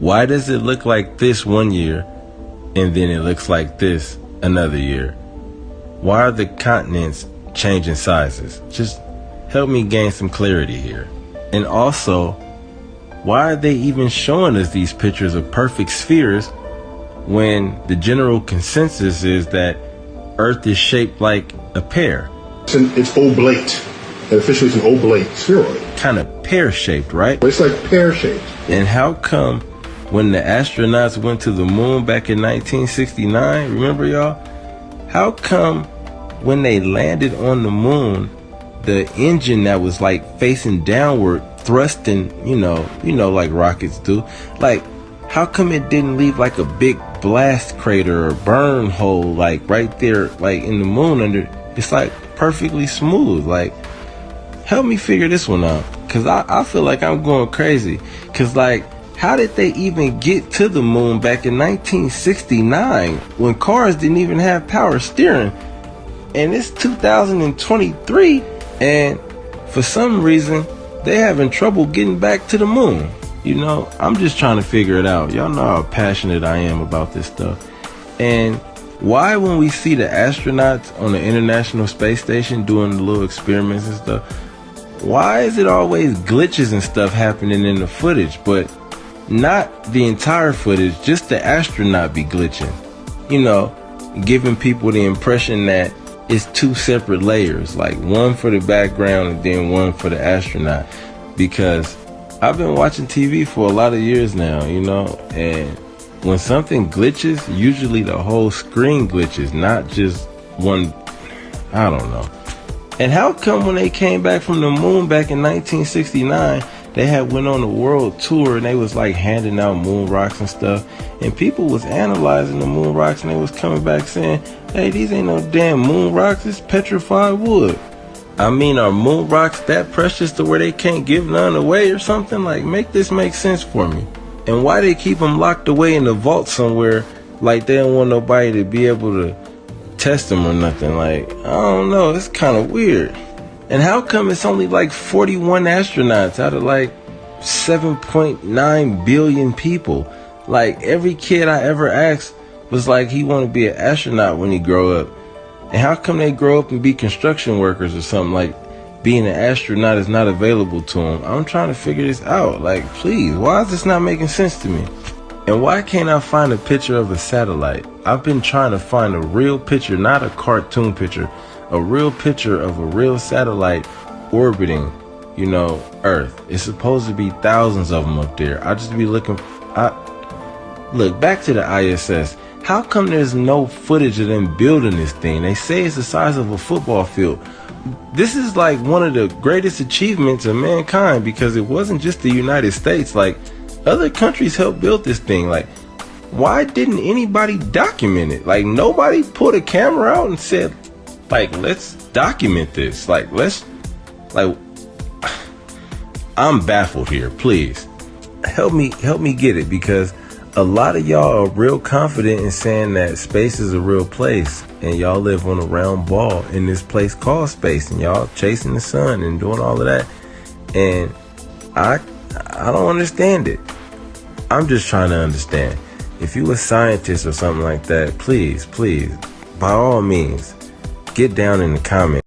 Why does it look like this one year and then it looks like this another year? Why are the continents changing sizes? Just help me gain some clarity here. And also, why are they even showing us these pictures of perfect spheres when the general consensus is that Earth is shaped like a pear? It's oblate. And officially it's an oblate spheroid. Kind of pear-shaped, right? It's like pear-shaped. And how come when the astronauts went to the moon back in 1969, remember y'all? How come when they landed on the moon, the engine that was like facing downward, thrusting, you know, like rockets do, like how come it didn't leave like a big blast crater or burn hole like right there, like in the moon under? It's like perfectly smooth. Like, help me figure this one out, because I feel like I'm going crazy. Because like, how did they even get to the moon back in 1969 when cars didn't even have power steering? And it's 2023 and for some reason they having trouble getting back to the moon. You know, I'm just trying to figure it out. Y'all know how passionate I am about this stuff. And why when we see the astronauts on the International Space Station doing the little experiments and stuff, why is it always glitches and stuff happening in the footage, but not the entire footage, just the astronaut be glitching? You know, giving people the impression that it's two separate layers, like one for the background and then one for the astronaut. Because I've been watching TV for a lot of years now, you know, and when something glitches, usually the whole screen glitches, not just one. I don't know. And how come when they came back from the moon back in 1969, they had went on a world tour and they was like handing out moon rocks and stuff, and people was analyzing the moon rocks and they was coming back saying, hey, these ain't no damn moon rocks, it's petrified wood. I mean, are moon rocks that precious to where they can't give none away or something? Like, make this make sense for me. And why they keep them locked away in the vault somewhere, like they don't want nobody to be able to test them or nothing? Like, I don't know, it's kind of weird. And how come it's only like 41 astronauts out of like 7.9 billion people? Like, every kid I ever asked was like he want to be an astronaut when he grow up. And how come they grow up and be construction workers or something? Like, being an astronaut is not available to them. I'm trying to figure this out. Like, please, why is this not making sense to me? And why can't I find a picture of a satellite? I've been trying to find a real picture, not a cartoon picture, a real picture of a real satellite orbiting, you know, Earth. It's supposed to be thousands of them up there. I just be looking. Look, back to the ISS. How come there's no footage of them building this thing? They say it's the size of a football field. This is like one of the greatest achievements of mankind, because it wasn't just the United States. Like, other countries helped build this thing. Like, why didn't anybody document it? Like, nobody put a camera out and said, like, let's document this. Like, I'm baffled here. Please help me get it, because a lot of y'all are real confident in saying that space is a real place, and y'all live on a round ball in this place called space, and y'all chasing the sun and doing all of that. And I don't understand it. I'm just trying to understand. If you a scientist or something like that, please, by all means, get down in the comments.